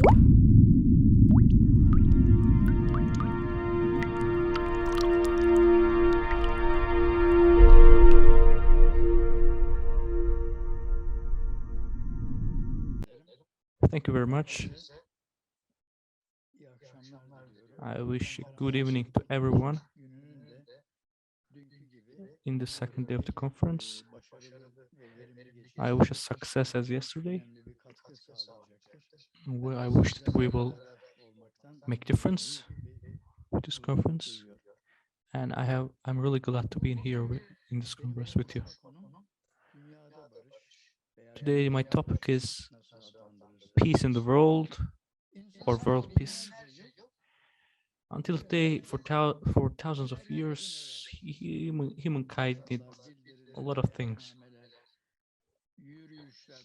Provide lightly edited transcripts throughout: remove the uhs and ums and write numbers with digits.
Thank you very much. I wish a good evening to everyone in the second day of the conference. I wish a success as yesterday. Well, I wish that we will make difference with this conference, and I'm really glad to be in here in this conference with you. Today my topic is peace in the world, or world peace. Until today, for thousands of years, humankind did a lot of things.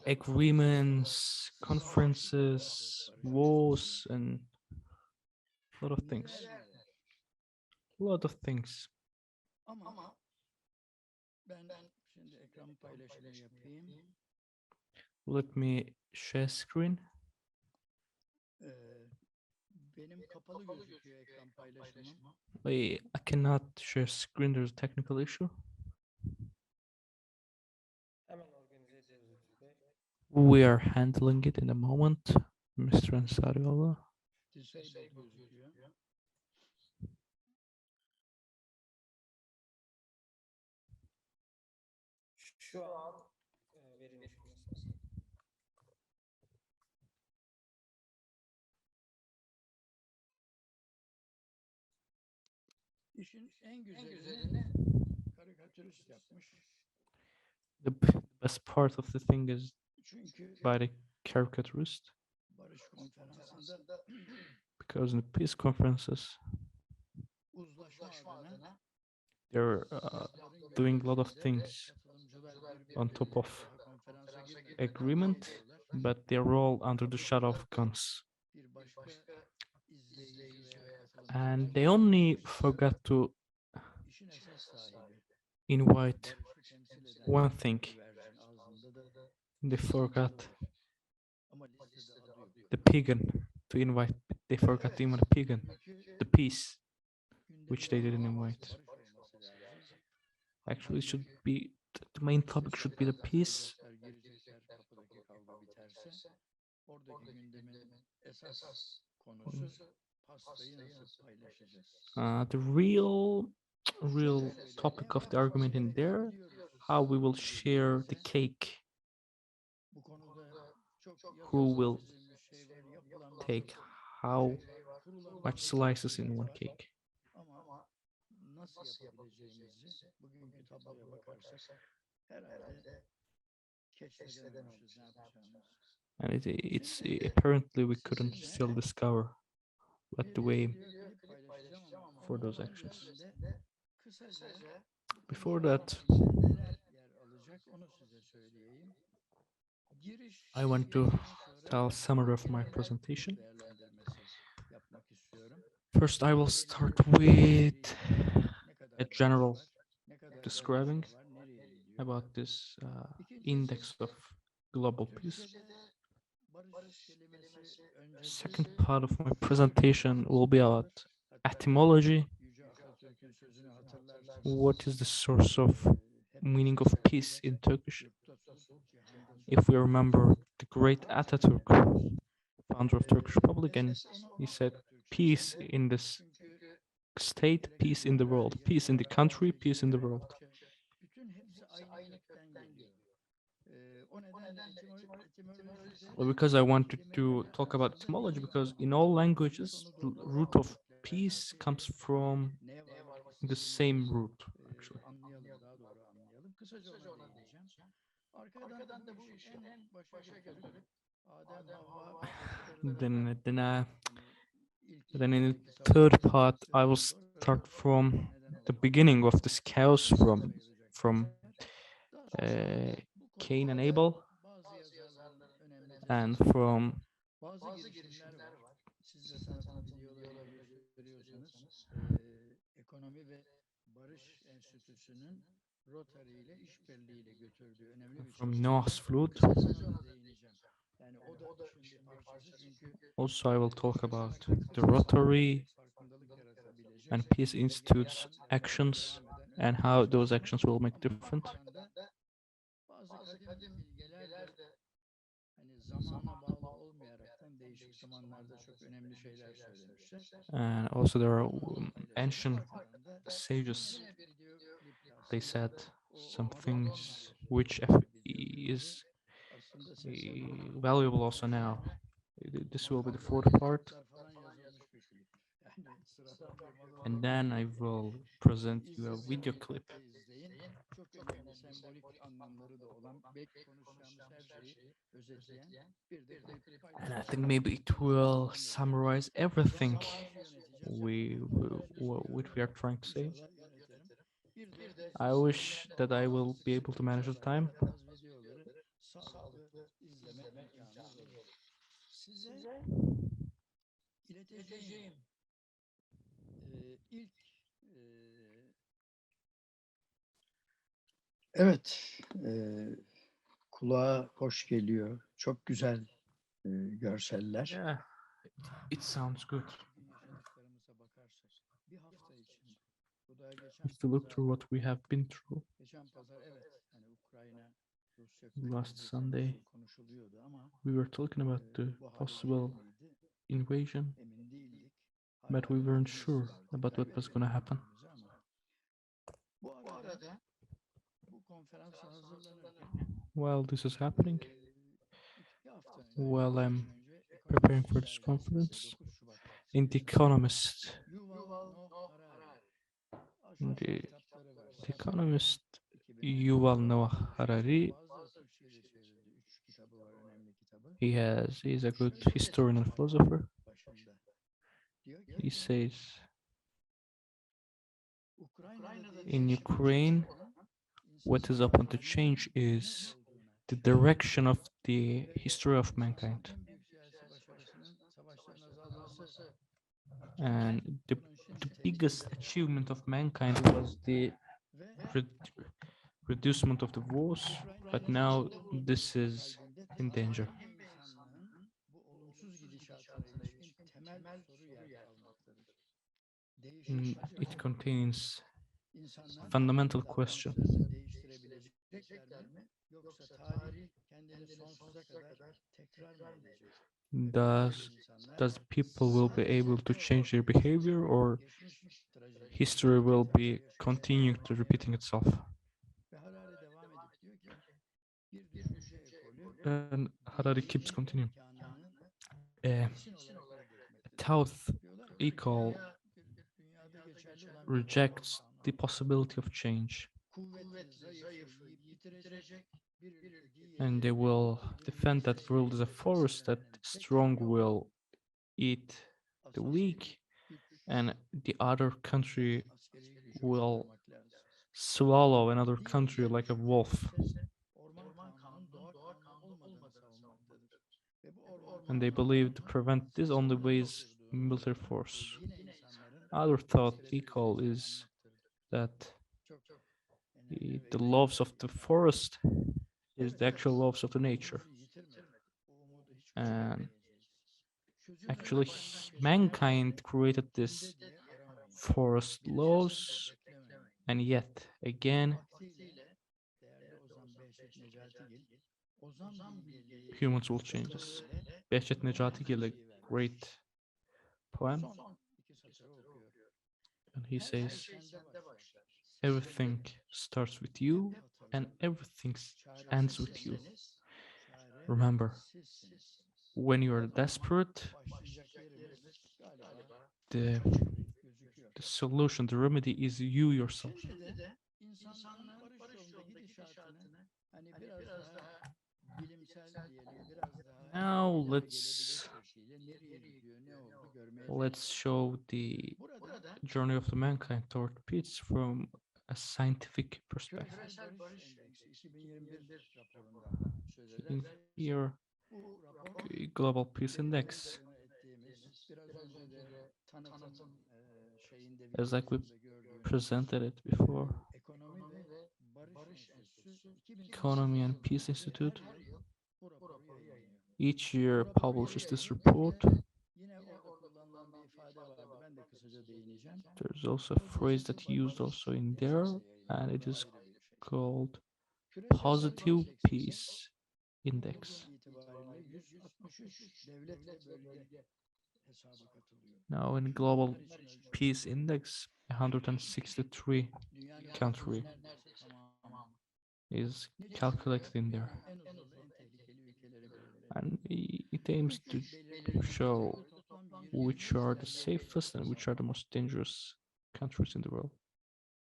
Agreements, conferences, wars, and a lot of things. A lot of things. Let me share screen. Wait, I cannot share screen. There's a technical issue. We are handling it in a moment, Mr. Ensari. Şu an verilmiş bir mesaj. İşin en güzelini karikatürist yapmış. The best part of the thing is Çünkü by the caricaturist, barış konferansında because in the peace conferences uzlaşma adına they're doing a lot of things on top of agreement, but they're all under the shadow of guns. bir başka izleyici veya And they only forgot to işin esas sahibi invite barışı temsil eden one thing. güvercin ağzında da They forgot ama listede adı yok. the pagan to invite. They forgot to invite the pagan, the peace, which they didn't invite. Barış olması lazım. Actually, it should be the main topic should be the peace. Girecekler, kapıdaki kavga biterse oradaki gündemin esas konusu pastayı nasıl paylaşacağız? The real topic of the argument in there, how we will share the cake, Bu konuda çok who will çizilmiş şeyler yapılan take how kurulan much slices in one cake. ama nasıl yapabileceğimizi bugünkü tabloya bakarsak herhalde keşfedememişiz ne yapacağımızı. And it's apparently we couldn't still discover what the way for those actions. Kısaca Before that, neler yer alacak onu size söyleyeyim. Giriş I want to tell a summary of my presentation. değerlendirmesi yapmak istiyorum. First, I will start with a general describing about this index of global peace. Second part of my presentation will be about etymology. What is the source of meaning of peace in Turkish? If we remember the great Atatürk, founder of Turkish Republic, and he said peace in this state, peace in the world, peace in the country, peace in the world. Well, because I wanted to talk about etymology, because in all languages, the root of peace comes from the same root, actually. Then in the third part, I will start from the beginning of this chaos, from Cain and Abel, and from Ekonomi ve Barış Enstitüsü'nün Rotary ile işbirliğiyle götürdüğü önemli bir from Noah's flood, Yani o da işin bir parçası çünkü Also, I will talk about the Rotary farkındalık yaratabilecek and Peace Institute's actions and how those actions will make different. bazı kadim bilgeler de hani zamana bağlı olmayaraktan değişik zamanlarda çok önemli şeyler söylemişler. And also, there are ancient Arkalarında sages. yine bir video klip They aslında said o some amaç things olmayandır. which is Aslında seslendirme valuable also now. This will be the fourth part, falan yazılmış bir klip. Yani sıradan bir monolog and then I değil. will present you a video clip. İzleyin. Çok önemli sembolik anlamları da olan, belki konuşacağımız her şeyi özetleyen bir de klip And I paylaşacağım. think maybe it will summarize everything which we are trying to say. İnşallah yönetirim. Bir de I wish that I will be able to manage the time. en az videoları sağlıklı izleme imkanınız olur. Size ileteceğim ilk evet, kulağa hoş geliyor. Çok güzel görseller. Yeah, it sounds good. Bugün yaşadıklarımıza bakarsak bir hafta için, bu da If you look through what we have been through geçen pazar evet, hani Ukrayna Rusya last krizi Sunday, konusu konuşuluyordu ama we were talking about the bu hale possible gelir miydi? invasion, Emin değildik. but we Hala weren't ümidimiz sure vardı. about what was going to happen. Kaybetmedik ama bu arada bu konferansa hazırlanırken While this is happening, 2 hafta önce, while yaklaşık I'm önce preparing Ekonomist for this dergisinde conference, 9 Şubat in The Economist, Yuval Noah Harari in aşağı kitapları var. The Economist, 2010 Yuval Noah Harari, bazıları Türkçe'ye de çevrildi. 3 kitabı var, önemli kitabı. he's a good historian and philosopher. Başında diyor He ki says, Ukrayna'da in değişim Ukraine, what is upon to change is the direction of the history of mankind. en büyük siyasi başarısının savaşların azalması. And the Bunun şimdi biggest tehlikede achievement of mankind was the ve reducement of the wars, but now this is in danger. tüm insanlığın bu olumsuz gidişatına ilişkin temel soru yer almaktadır. It contains İnsanlar fundamental question. davranışlarını değiştirebilecekler mi? Yoksa tarih kendini sonsuza kadar tekrar mı edecek? Does people will be able to change their behavior, or Geçmiş trajedi history will be continuing to repeating itself? ve Harari devam edip diyor ki bir düşünce ekolü And Harari keeps continuing. imkanını A kesin olarak reddetmektedir. Thought Diyorlar ki equal dünyada geçerli olan bir rejects the possibility of change, kuvvetli zayıfı yiyip bitirecek bir ülkeyi and they will defend that world as a force that strong will eat the weak, and the other country askeri gücü will kullanmak lazım. swallow another country like a wolf. Orman kanunun doğa kanunu olmadığını savunmaktadır. Ve bu And they believe to prevent this only way is military force. yine insanların Other thought equal is that çok the laws of the forest is the actual laws of the nature. yitirmedik. O umudu hiç And kaybetmeyeceğiz. actually, mankind created this forest laws, and yet again, Vaktiyle değerli Ozan Behçet Necatigil, Ozan bilgeliği humans will change this. Behçet Necatigil, a great poem, son 2 satırı okuyor. and he Her şey says, sende başlar. everything starts with you and everything ends with you. Çare Remember, sizsiniz. when you are desperate, Başlayacak yerimiz galiba the gözüküyor. solution, the remedy is you yourself. Şimdi de insanlığın barış yolundaki gidişatını hani biraz daha bilimsel diyelim, biraz daha Now let's şekliyle nereye gidiyor, ne oldu görmeye let's show the burada journey of the mankind toward peace from a scientific perspective. Küresel Barış Endeksi 2021 raporundan söz In edersek here, bu rapor Global Peace Index, ettiğimiz biraz önce de tanıtım şeyinde as like we videosunda gördüğünüz presented it before, Ekonomi ve Barış Enstitüsü 2008 Economy and Peace Institute bu raporu yayınlıyor. each year Bu raporu publishes this yayınladıkça report. yine orada kullanılan bir ifade vardı. Ben de kısaca değineceğim. There's also a phrase that used also in there, and it is called positive peace index. Bugün itibariyle 163 devlet ve bölge hesaba katılıyor. Now in global peace index, 163 Dünyanın country neredeyse tamamı. is calculated in there, En huzurlu, en tehlikeli ülkelerin belirleniyor. and it aims to show which are the safest and which are the most dangerous countries in the world.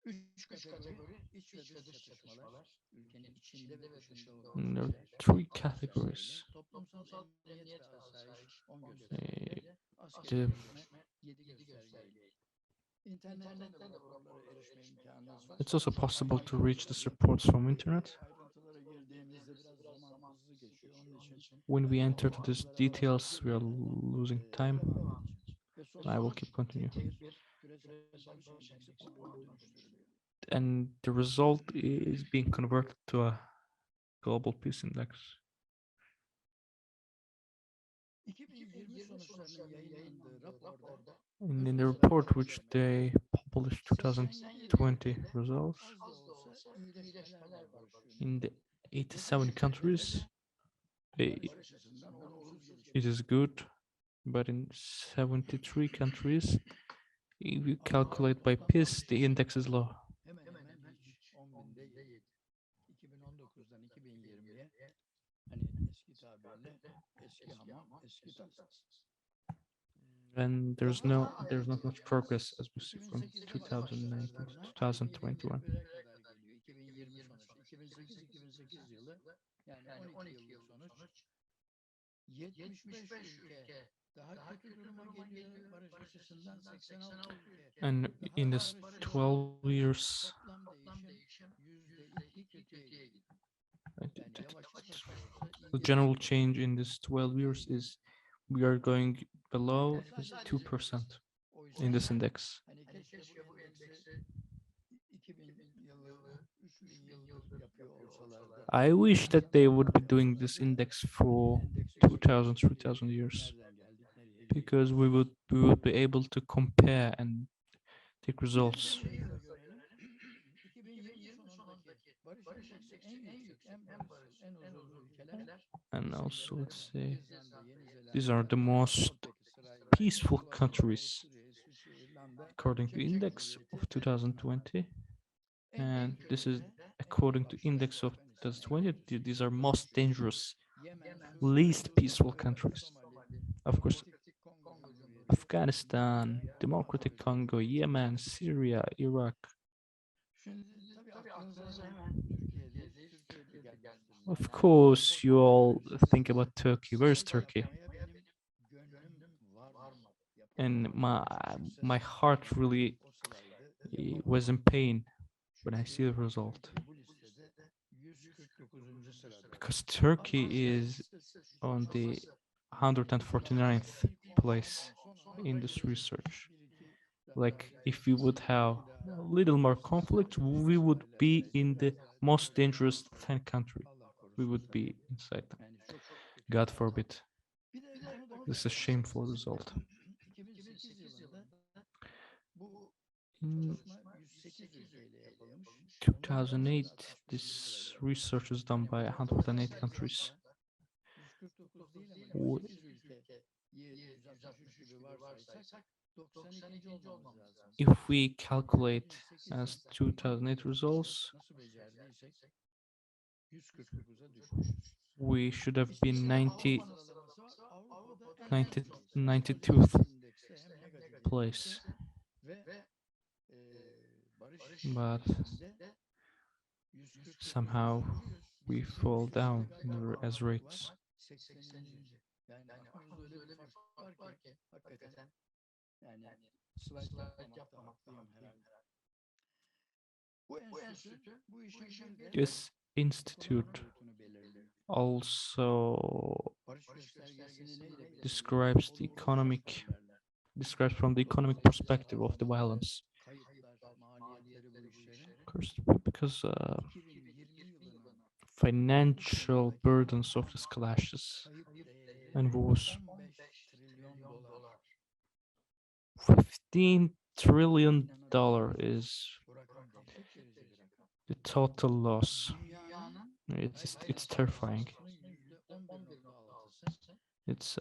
Üç kategori, iç ve dış çatışmalar, ülkenin içinde ve dışında olan And there are şeyler. three categories. Toplumsal emniyet ve asayiş 10 Uh, göstergeyle, the- askeri gelişme 7 göstergeyle. İnternetten de bu raporlara erişme imkanınız var. It's also possible to reach these reports from internet. Ayrıntılara girdiğimizde biraz zaman hızlı geçiyor. Onun için When we enter to these details, we are losing time. devam edeceğiz. Ve I will keep continuing. tek bir küresel barış endeksi puanına dönüştürülüyor. And the result is being converted to a global peace index. 2020 sonuçlarının yayınlandığı raporda And in the report which they published 2020 results, az da olsa iyileşmeler var barış in the 87 countries, açısından olumsuz gelişmeler. it is good, but in 73 countries, if you calculate by peace, the index is low. Hemen hemen hiç 10 binde 7. 2019'dan 2020'ye hani eski tabirle eski hamam eski tas. And there's not much progress as we see from 2019 to 2021. kadar geliyor. 2020 sonucu 2008 yılı yani 12 yıllık sonuç 75 ülke daha kötü duruma geliyor barış açısından 86 ülke. And in this 12 years, Toplam değişim %2 kötüye gidiyor. Yani yavaş the general change in this 12 years is we are going below is 2% in this index. Hani keşke bu endeksi 2000 yılı 3000 yıldır yapıyor olsalardı. I wish that they would be doing this index for 2000, 3000 years, Nereden geldik nereye because we would be able to compare and take results. 2020 sonundaki barış endeksi en yüksek, en barışsız, en huzurlu ülkeler And also, let's say, İzlanda, Yeni Zelanda, these are the most peaceful countries according to index of 2020, and this is according to index of 2020. These are most dangerous, least peaceful countries. Of course, Afghanistan, Democratic Congo, Yemen, Syria, Iraq. Şimdi tabii aklınıza hemen Türkiye'de geldi. Of course, you all think about Turkey. Where's Turkey? Benim gönlüm var mı? And my heart really was in pain when I see the result, Bu listede 149. sırada. because Turkey is on the 149th place in this research. Like, if we would have a little more conflict, we would be in the most dangerous 10 country. We would be inside them. Yani çok God forbid. Bir de onu da This is a shameful result. 2008 yılında bu In çalışma 108 ülkeyle yapılmış. 2008, this research was done by 108 countries. 149 değil ama 108 ülke 163 gibi varsaysak 92. olmamız lazım. If we calculate as 2008 results, Nasıl becerdiysek 149'a düşmüşüz. we should have been 90, Avrupa'da 90 92th indekste hem negatif place. ve barış But endeksinde 149 somehow we fall down as rates. 80. Yani aklımızda öyle bir fark var ki hakikaten yani slide yapmamakta haklıyım herhalde. Bu enstitü bu işin bir de This institute boyutunu belirliyor. also Barış göstergesini neyle belirliyor? describes the economic, describes from the economic perspective of the violence. Kayıplar, maliyetleri bu işlerin Of course, because 2020 yılının financial burdens of these clashes and wars. 15 trillion dollar is the total loss. It's terrifying. It's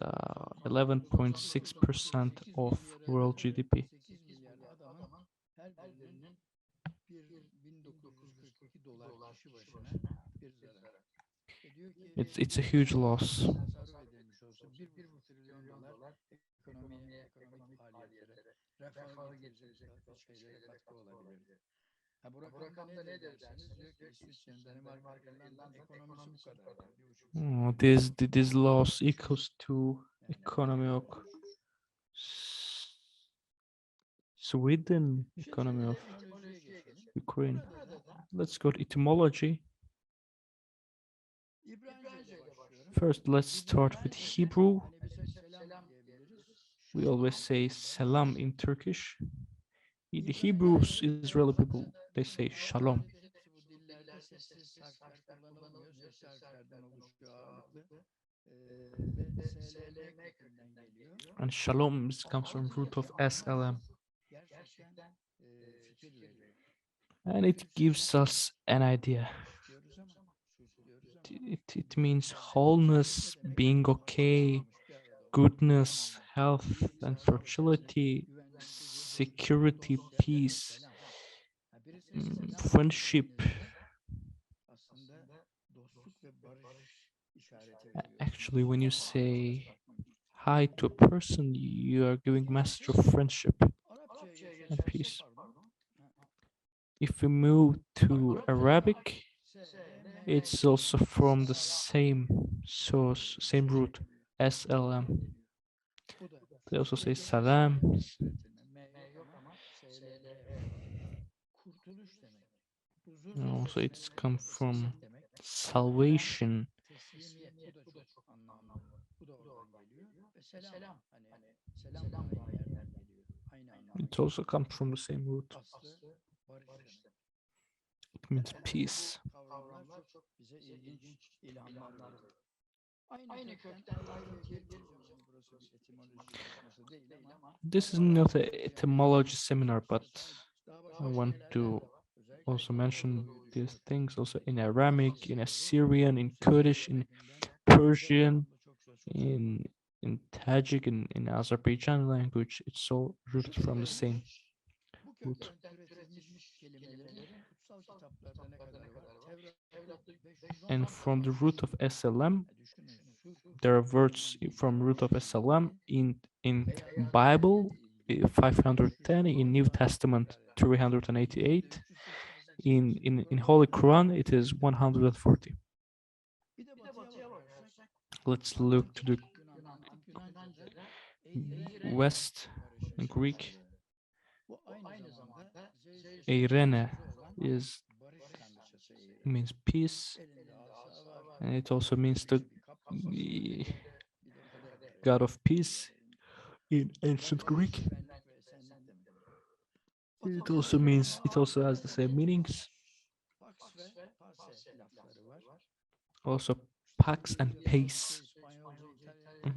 11.6% of world GDP. It's a huge loss. This loss equals to economy of Sweden, economy of Ukraine. Let's go to etymology. First, let's start with Hebrew. We always say selam in Turkish. The Hebrews, Israeli people, they say shalom. And shalom comes from root of SLM. And it gives us an idea. It means wholeness, being okay, goodness, health and fertility, security, peace, friendship. Actually, when you say hi to a person, you are giving message of friendship and peace. If we move to Arabic, it's also from the same source, same root, SLM. They also say salam. And also, it's come from salvation. It also comes from the same root. It means peace. This is not an etymology seminar, but I want to also mention these things also in Aramaic, in Assyrian, in Kurdish, in Persian, in Tajik, in Azerbaijan language. It's all rooted from the same root. And from the root of SLM, there are words from root of SLM in Bible 510, in New Testament 388, in Holy Quran it is 140. Let's look to the West in Greek. Eirene means peace, and it also means the God of peace in ancient Greek. It also has the same meanings. Also pax and pace.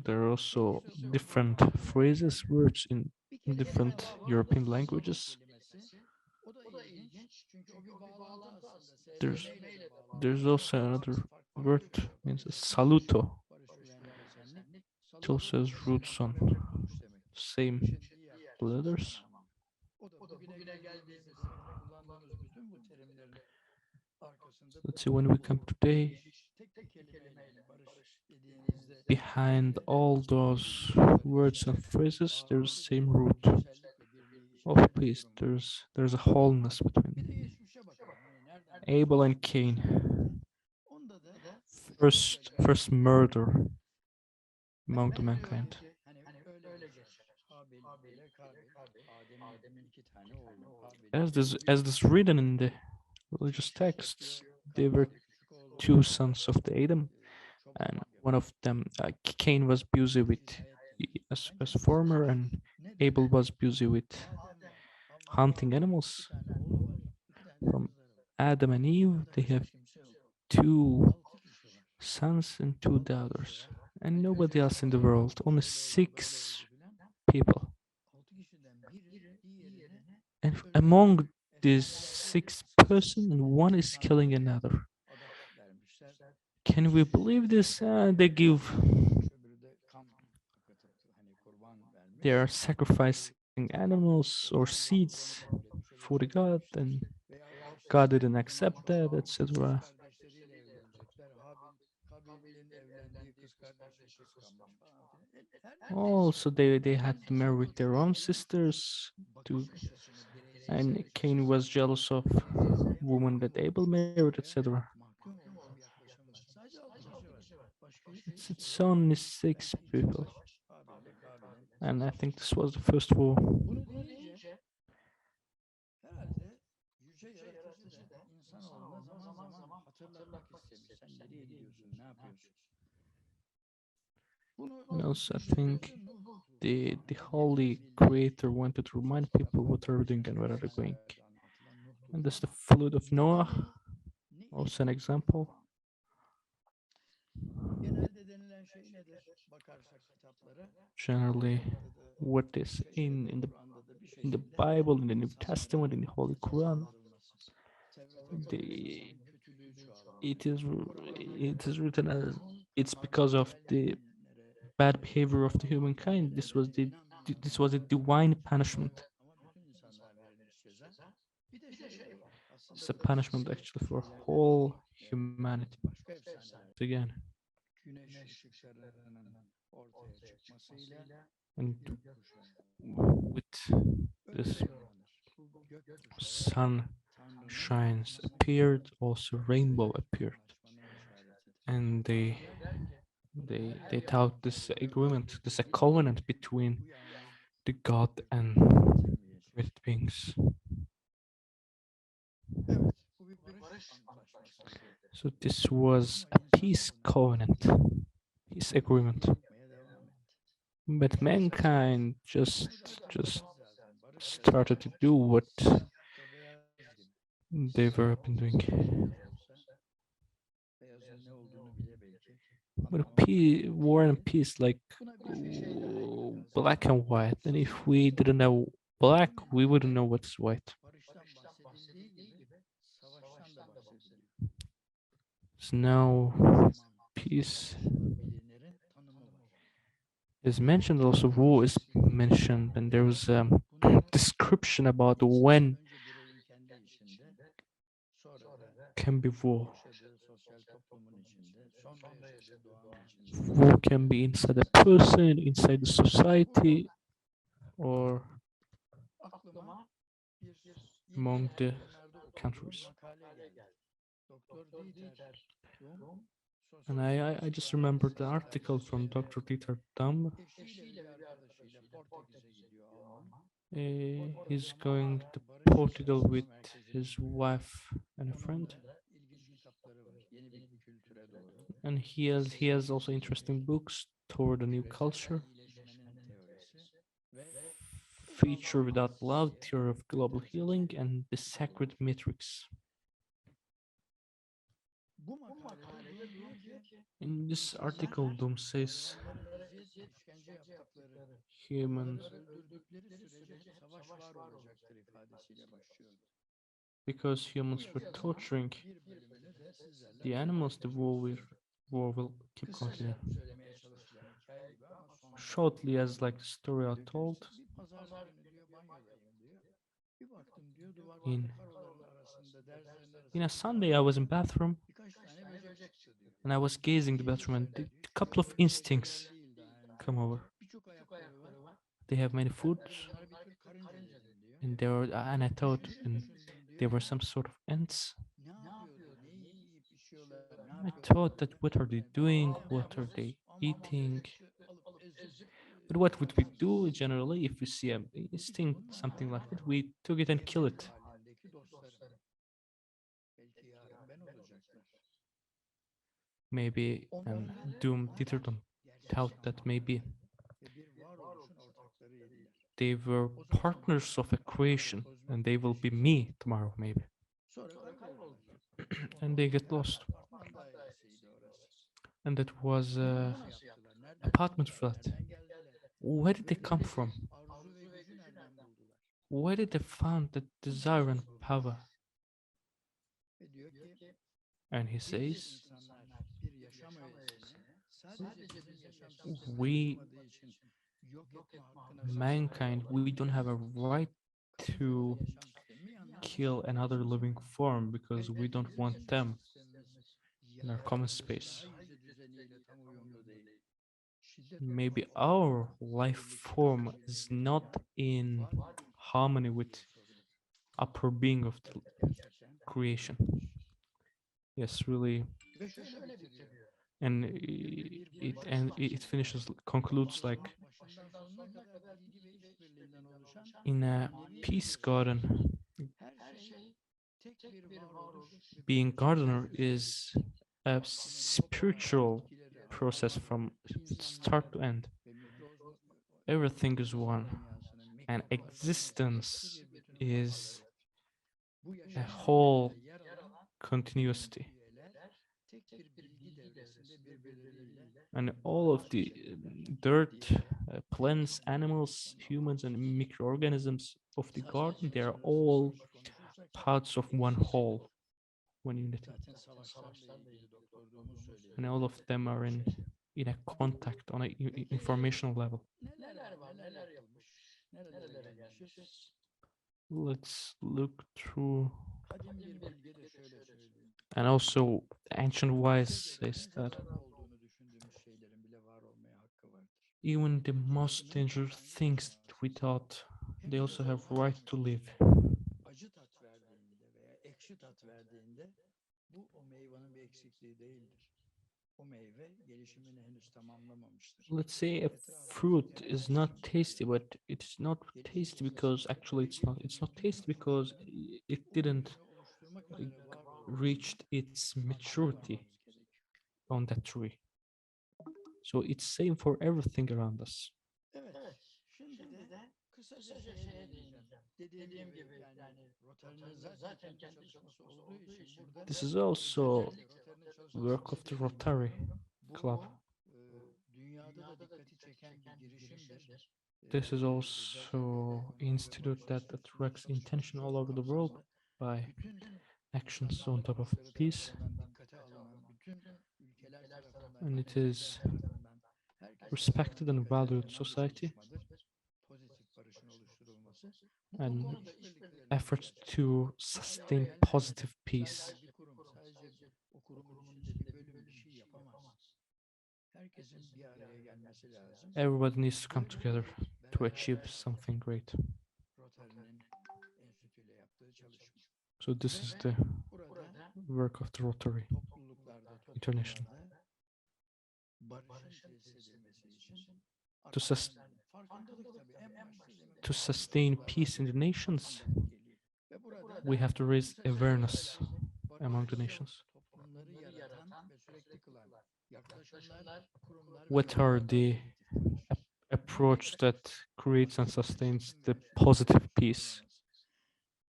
There are also different phrases, words in different European languages. There's also another word, means saluto. It also has roots on same letters. Let's see, when we come today, behind all those words and phrases, there's the same root of peace. There's a wholeness between Abel and Cain. First murder among the mankind. As this written in the religious texts, there were two sons of the Adam, and one of them, Cain, was busy with as farmer, and Abel was busy with hunting animals. From Adam and Eve, they have two sons and 2 daughters, and nobody else in the world. Only 6 people. 6 kişiden biri diğerini And among these 6 persons, one is killing another. adak vermişler. Can we believe this? They give, Öbürü de kan akıtıp hani kurban vermiş. they are sacrificing animals or seeds for the god, and God didn't accept that, etc. Kardeşleriyle evlenecekler. Kabil'in evlendiği kız kardeşi kıskanmış falan filan. Her Also, they had to marry their own sisters to, bakış açısını and bireysel Cain was jealous of women that Abel married, etc. mahkum olmuş bir yaklaşım var. Sadece 6 kişi var. Başka hiç It's only 6 people, Kabil'in. and I think this was the first war. Bunu dinleyince herhalde yüce yaratıcı da insanoğluna zaman zaman hatırlatmak istemiş. Sen nereye gidiyorsun, ne yapıyorsun? And also, I think the Holy Creator wanted to remind people what they're doing and where are they going. And that's the flood of Noah, also an example. Genelde denilen şey nedir? Bakarsak kitaplara. Generally, what is in the Bible, in the New Testament, in the Holy Quran, it is written as it's because of the bad behavior of the humankind. This was a divine punishment. It's a punishment actually for whole humanity. Again, Güneş ışıklarının ortaya çıkmasıyla and with this sun shines appeared, also rainbow appeared, and they thought this agreement, this a covenant between the God and created beings. So this was a peace covenant, peace agreement. But mankind just started to do what they were been doing. But war and peace, like black and white. And if we didn't know black, we wouldn't know what's white. So now peace is mentioned, also war is mentioned, and there was a description about when can be war. War can be inside a person, inside the society, or among the countries. And I just remembered the article from Dr. Dieter Damm. He's going to Portugal with his wife and a friend. And he has also interesting books toward a new culture. Future Without Love, Theory of Global Healing, and The Sacred Matrix. In this article, Doom says humans, because humans were torturing the animals, the war will keep continuing. Shortly, as like the story are told, in a Sunday, I was in bathroom and I was gazing the bathroom, and a couple of instincts come over. They have many foods, and and I thought, and there were some sort of ants. I thought that what are they doing? What are they eating? But what would we do generally if we see an instinct, something like that? We took it and kill it. Maybe Doom Ditterton thought that maybe they were partners of a creation and they will be me tomorrow, maybe. And they get lost. and that was Bunu a nasıl yaptılar? Nereden apartment buldular? flat. Nereden geldiler? Where did they Ve come from? arzu ve gücü nereden buldular? Where did they find that desire and power? Ve diyor ki And he biz says, insanlar bir yaşam öğesini sadece bizim yaşam we, sistemimiz olmadığı için yok etme hakkına sahip mankind, we don't have a right to yaşam sistemi yanlış. kill another living form because we don't want them Sistemimiz in our common yaratıcı, space. daha yüce düzeniyle tam uyumlu değil. Şiddet ve Maybe korku our arasında life birlik form içerisinde is yaşayan not in var mı harmony diye with soruyor. upper being of the Gerçekten creation. Yes, really. ve şöyle bitiriyor. And it finishes, concludes like, Başından sonuna kadar bilgi ve işbirliğinden oluşan in a manevi peace bir garden, her şey tek bir varoluş ve being bir gardener içerisinde is a spiritual process from start to end. ve Everything is one, dünyasının and existence bir bütün is bu a yaşam whole düzeninde yer alan continuity. üyeler tek bir bilgi devresinde birbirleriyle And all of the dirt, plants, animals, humans, and microorganisms of the garden, they are all parts of one whole, one unity. zaten savaşlarla ilgili doktorluğumu söyledi. And all of them are in a contact on a informational level. Neler var, neler yapılmış, nerelere gelmişiz? Let's look through. Kadim bir bilge de şöyle söylüyor. And also, ancient wise says En that zararlı olduğunu düşündüğümüz şeylerin bile var olmaya hakkı vardır. even the most dangerous things that we thought, they also have right to live. Acı tat verdiğinde veya ekşi tat verdiğinde bu o meyvanın bir eksikliği değildir. O meyve gelişimini henüz tamamlamamıştır. Let's say a fruit is not tasty, but it's not tasty because actually it's not tasty because it didn't Oluşturmak üzere var reached its maturity on that tree. So it's same for everything around us. Evet. Şimdi de kısaca şeye değineceğim. Dediğim gibi yani Rotary'nin zaten kendi çalışması olduğu için burada This is also Rotary'nin çalışması work of the Rotary Club. dünyada da dikkati çeken bir girişimdir. This is also institute that attracts intention all over the world by actions on top of peace. Dikkate alınan bütün ülkeler tarafından And it is herkes respected and valued society, pozitif barışın oluşturulması. and Konuda işbirlikleri efforts to sustain positive peace. bir kurum sadece o kurumun içinde bir bölüm bir şey yapamaz. Herkesin bir araya gelmesi lazım. Everybody needs to come together to achieve something great. Rotary'nin enstitüyle yaptığı çalışma. So this is the Burada work of the Rotary topluluklarda, International. barışın tesis edilmesi için To, farkındalık tabii en başta demek to sustain peace in the nations, ve burada we have to raise awareness among the nations. toplumları yaratan ve sürekli kılan yaklaşımlar, kurumlar What are the approach that creates and sustains the positive peace?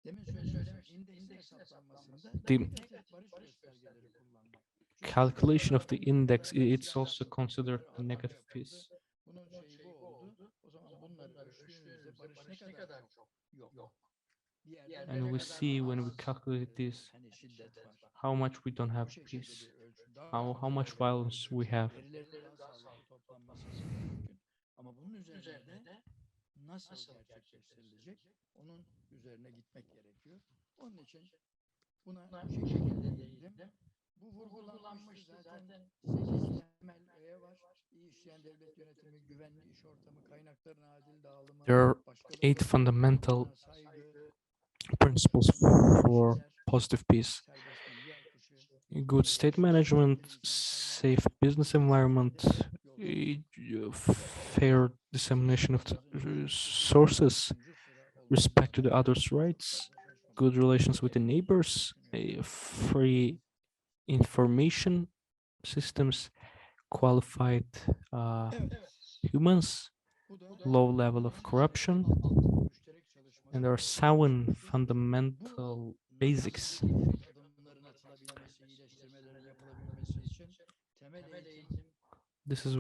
demin söylemiştim indeksin hesaplanmasında The barış göstergeleri kullanmak. calculation of the index, it's also considered the negative peace. Bunun şeyi bu oldu. O zaman bunları ölçtüğümüzde barış ne kadar çok yok. And we see when we calculate this, Hani şiddet var. how much we don't have peace, how much violence we have. Verilerin daha sağlıklı toplanması mümkün. Ama bunun üzerinde nasıl gerçekleştirilecek? Onun üzerine gitmek gerekiyor. Onun için buna bu şekilde değindim. Bu vurgulanmıştı zaten 8 temel öğe var. İyi işleyen devlet yönetimi, güvenli iş ortamı, kaynakların adil dağılımı, There are 8 fundamental saygı, principles for positive peace: serbest bilgi akışı, good state management, safe business environment, fair dissemination of the sources, respect to the others' rights, good relations with the neighbors, free information systems, qualified humans, low level of corruption, and there are sound fundamental basics. adımların atılabilmesi, iyileştirmelerin yapılabilmesi için temel temel eğitim, This is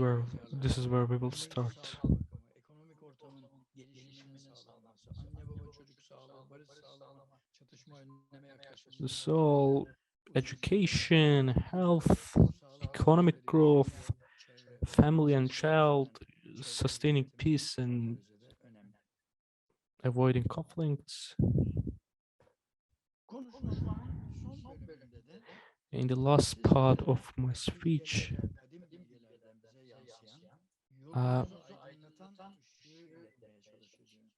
where we will start. ekonomik ortamın gelişiminin sağlanması, anne baba çocuk sağlığı, barış sağlama, çatışma önleme yaklaşımı, So, education, health, economic growth, family and child, sustaining peace and avoiding conflicts. Konuşmamın son bölümünde de In the last part of my speech, kadim bilgelerden bize yansıyan, uh, yolumuzu aydınlatan ışığı iletmeye çalışacağım.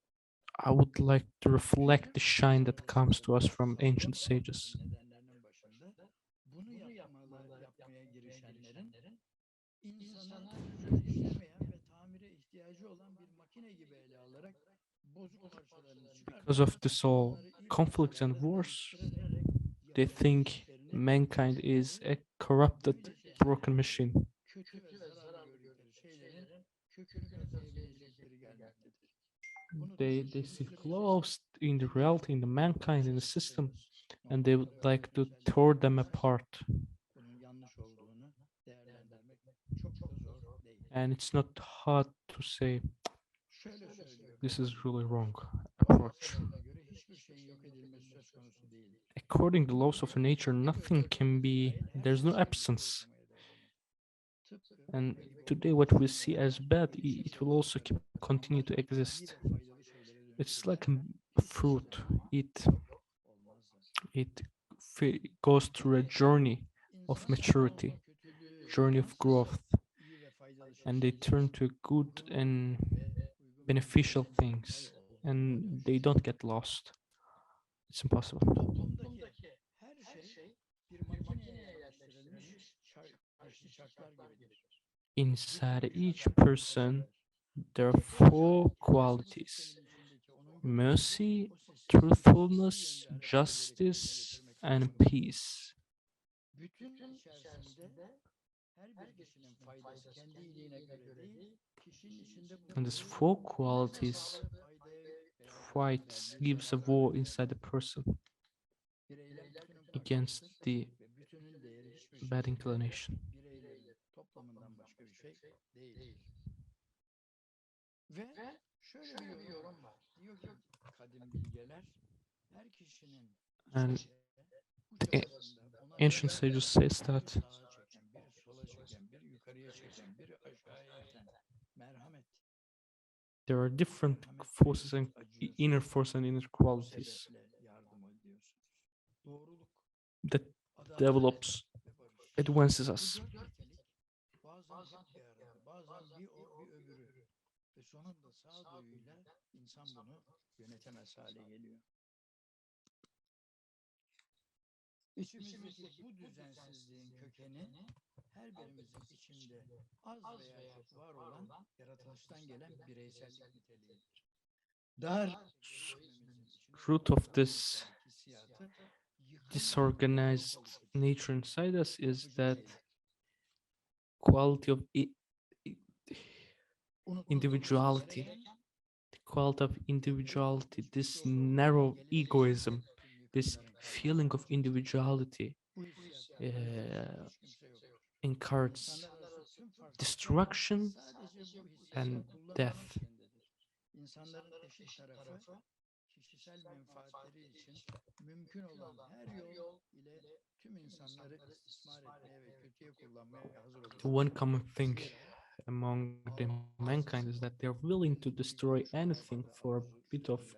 I would like to reflect the shine that comes to us from ancient sages. Nedenlerinin başında bunu yapmaya girişenlerin insanı düzgün işlemeyen ve tamire ihtiyacı olan bir makine gibi ele alarak bozuk parçalarını Because of this all conflicts and wars, they think mankind is a corrupted, broken machine. kötü ve zarar gördükleri şeylerin kökünü kazıyabilecekleri gelmektedir. They see flaws in the reality, in the mankind, in the system, and they would like to tear them apart. Bunun yanlış olduğunu değerlendirmek çok da zor değil. And it's not hard to say Şöyle söylüyorum. this is really wrong approach. Göre hiçbir şeyin yok edilmesi söz konusu değildir. According to the laws of nature, nothing can be, there's no absence. And today what we see as bad, it will also continue to exist. It's like a fruit. It goes through a journey of maturity, journey of growth, and they turn to good and beneficial things, and they don't get lost. It's impossible. Toplumdaki her şey bir makineye yerleştirilmiş dişli çarklar gibidir. Inside each person, there are four qualities: mercy, truthfulness, justice, and peace. Bütün içerisinde her bir kişinin faydası kendi iyiliğine göre değil, kişinin içinde And these four qualities fights, gives a war inside the person against the bad inclination. bireylerin toplamından başka bir şey değildir. Ve şöyle bir yorum var. Diyor ki kadim bilgeler her kişinin And bu çabasında ona ancient sages says that sağa çeken, biri sola çeken, biri yukarıya çeken, biri aşağıya iten merhamet, there are different forces and inner force and inner qualities sebeple yardım ediyorsunuz. Doğruluk, that adalet develops, ve barış. advances Bu us. dört nitelik bazen hep bir arada, bazen bir o bir öbürü ve sonunda sağduyuyla insan bunu yönetemez hale geliyor. İçimizdeki bu düzensizliğin kökeni her birimizin içinde az veya çok var olan yaratılıştan gelen bireysellik niteliğidir. Root of this disorganized nature inside us is that quality of individuality, the quality of individuality, this narrow egoism, this feeling of individuality encourages destruction and death. İnsanların eşit tarafı kişisel menfaatleri için mümkün olan her yol ile tüm insanları istismar etmeye ve kötüye kullanmaya hazır The one common thing among the mankind is that they're willing to destroy anything for a bit of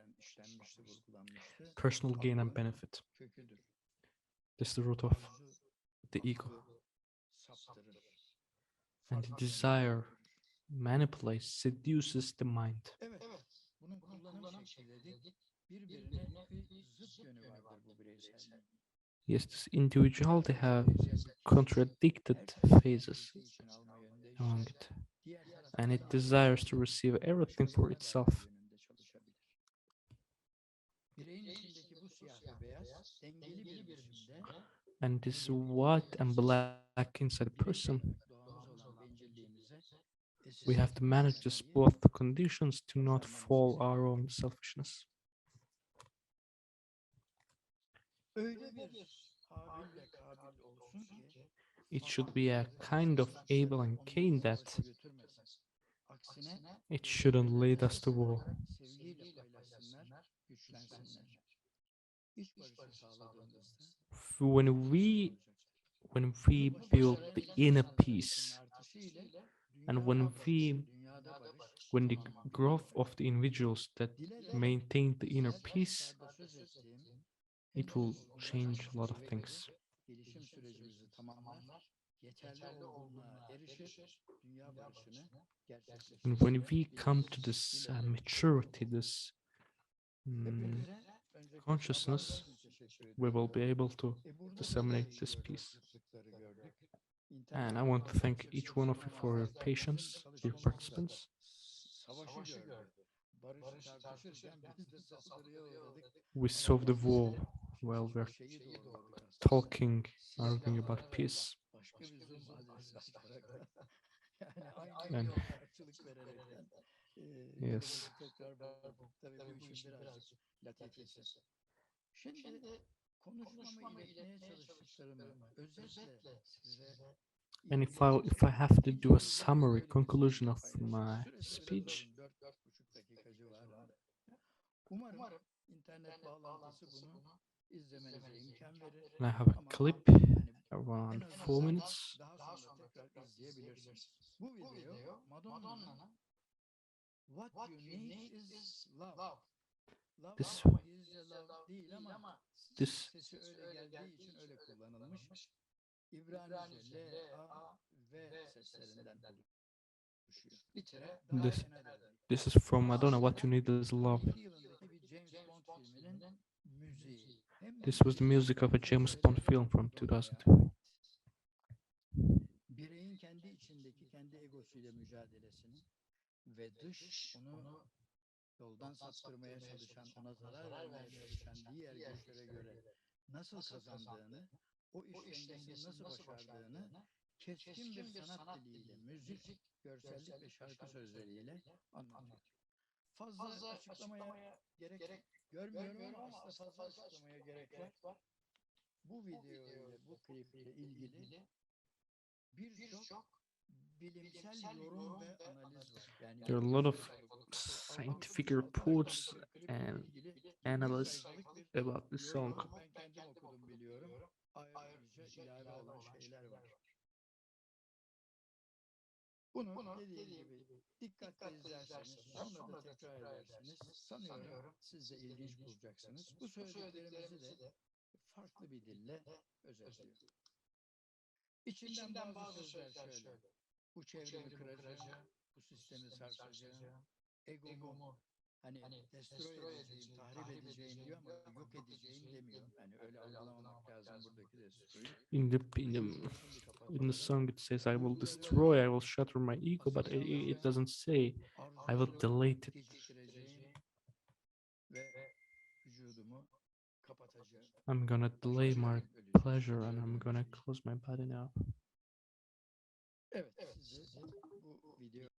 personal gain and benefit. This is the root of the ego. And the desire manipulates, seduces the mind. Evet, bunun kullanım şekilleri birbirine zıt yönü vardır bu bireyselliğin. Yes, this individuality have contradicted phases among it, and it desires to receive everything for itself. Bireyin içindeki bu siyah ve beyaz dengeli bir biçimde And this white and black inside a person, doğamız olan bencilliğimize we have to manage this both the conditions to not fall our own selfishness. öyle bir Habil'le Kabil olsun ki it should be a kind of Abel and Cain that götürmesin. Aksine it shouldn't lead us to war. sevgiyle paylaşsınlar, güçlensinler. İç barışı sağladığımızda When we build the inner peace, artışıyla and dünyada barış, when the growth of the individuals that maintain the inner peace, söz ettiğim it will change a lot of things. gelişim sürecimizi tamamlar, yeterli olgunluğa erişir, dünya barışını gerçekleştirir. And when we come to this maturity, this consciousness, we will be able to disseminate this peace. And I want to thank each one of you for your patience, dear participants. Savaşı gördü. Barışı tartışırken biz de saldırıya uğradık. We solved the war while we're Şeyi doğradık aslında. talking, arguing about peace. Başka bir Zoom adresi açarak yani And- aynı karşılık vererekten Yes. tekrar bulduk. Tabii bu işin birazcık latifesi. Şimdi konuşmamı iletmeye çalıştıklarımı özetle size And if I have to do a summary conclusion of my speech, 4,5 dakika civarında. Umarım internet bağlantısı bunu izlemenize imkan verir. and I have a Ama clip yani around en 4 azından minutes. daha sonra tekrar izleyebilirsiniz. Bu video Madonna'nın What You Need Is Love. Love This- ama İngilizce love değil ama This sesi öyle geldiği için öyle kullanılmış. İbranice L, A, V seslerinden oluşuyor. Bir kere daha This- genel olarak. this is from Madonna. What You Need Is Love. 2002 yılındaki bir James Bond filminin müziği. Hem This was the music of a James Bond film from 2002. bireyin kendi içindeki kendi egosuyla mücadelesini ve dış onu yoldan saptırmaya çalışan, ona zarar vermeye çalışan diğer güçlere göre nasıl kazandığını, o iş dengesini nasıl başardığını keskin bir sanat diliyle, müzik, görsellik ve şarkı sözleriyle anlatıyor. Fazla açıklamaya gerek görmüyorum ama aslında fazla açıklamaya gerek var. Bu video ile bu kliple ilgili birçok bilimsel yorum ve analiz var. Yani There are a lot of scientific reports and analysis about the song. Ben kendim okudum biliyorum. Ayrıca ilave olan şeyler var. Bunu dediğim gibi dikkatle izlerseniz, sonra da tekrar ederseniz sanıyorum siz de ilginç bulacaksınız. Bu söylediklerimizi de farklı bir dille özetliyor. İçinden bazı sözler şöyle. Bu çevremi kıracağım, bu sistemi sarsacağım, egomu hani destroy edeceğim, tahrip edeceğim diyor ama yok edeceğim demiyor. Yani öyle algılamamak lazım buradaki destroy'u. In the song it says I will destroy, I will shatter my ego, but it doesn't say I will delete it. Geciktireceğim ve vücudumu kapatacağım. I'm gonna delay my pleasure and I'm gonna close my body now. Evet, size bu video